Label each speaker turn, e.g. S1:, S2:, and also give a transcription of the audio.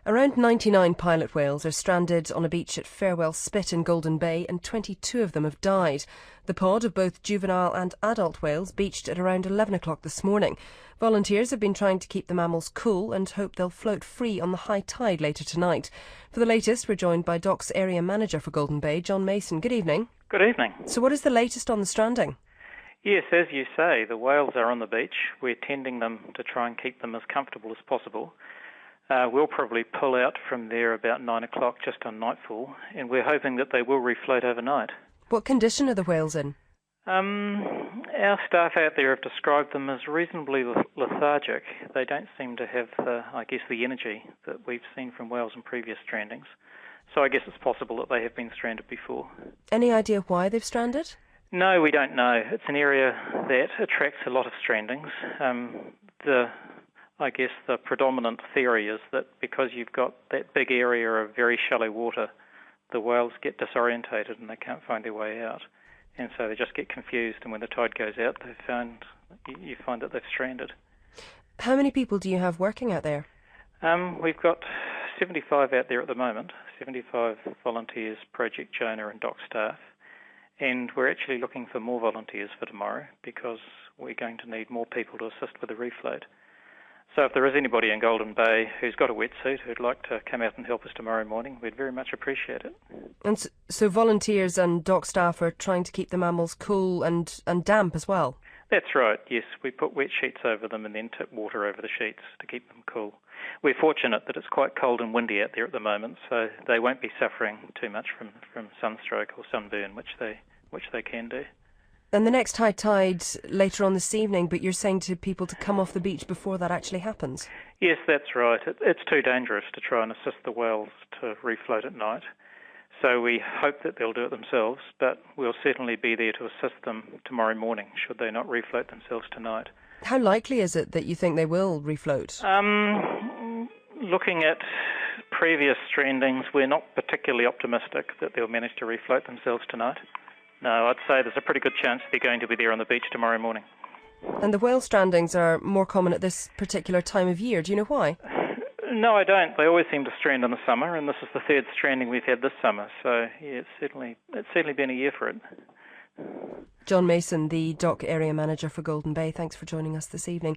S1: Around 99 pilot whales are stranded on a beach at Farewell Spit in Golden Bay, and 22 of them have died. The pod of both juvenile and adult whales beached at around 11 o'clock this morning. Volunteers have been trying to keep the mammals cool and hope they'll float free on the high tide later tonight. For the latest, we're joined by DOC's area manager for Golden Bay, John Mason. Good evening.
S2: Good evening.
S1: So what is the latest on the stranding?
S2: Yes, as you say, the whales are on the beach. We're tending them to try and keep them as comfortable as possible. We'll probably pull out from there about 9 o'clock just on nightfall, and we're hoping that they will refloat overnight.
S1: What condition are the whales in?
S2: Our staff out there have described them as reasonably lethargic. They don't seem to have, the energy that we've seen from whales in previous strandings. So I guess it's possible that they have been stranded before.
S1: Any idea why they've stranded?
S2: No, we don't know. It's an area that attracts a lot of strandings. The predominant theory is that because you've got that big area of very shallow water, the whales get disorientated and they can't find their way out. And so they just get confused, and when the tide goes out, you find that they've stranded.
S1: How many people do you have working out there?
S2: We've got 75 out there at the moment, 75 volunteers, Project Jonah and DOC staff. And we're actually looking for more volunteers for tomorrow because we're going to need more people to assist with the refloat. So if there is anybody in Golden Bay who's got a wetsuit who'd like to come out and help us tomorrow morning, we'd very much appreciate it.
S1: And so volunteers and DOC staff are trying to keep the mammals cool and damp as well?
S2: That's right, yes. We put wet sheets over them and then tip water over the sheets to keep them cool. We're fortunate that it's quite cold and windy out there at the moment, so they won't be suffering too much from sunstroke or sunburn, which they can do.
S1: And the next high tide later on this evening, but you're saying to people to come off the beach before that actually happens?
S2: Yes, that's right. It's too dangerous to try and assist the whales to refloat at night. So we hope that they'll do it themselves, but we'll certainly be there to assist them tomorrow morning should they not refloat themselves tonight.
S1: How likely is it that you think they will refloat?
S2: Looking at previous strandings, we're not particularly optimistic that they'll manage to refloat themselves tonight. No, I'd say there's a pretty good chance they're going to be there on the beach tomorrow morning.
S1: And the whale strandings are more common at this particular time of year. Do you know why?
S2: No, I don't. They always seem to strand in the summer, and this is the third stranding we've had this summer. So, yeah, it's certainly been a year for it.
S1: John Mason, the DOC area manager for Golden Bay, thanks for joining us this evening.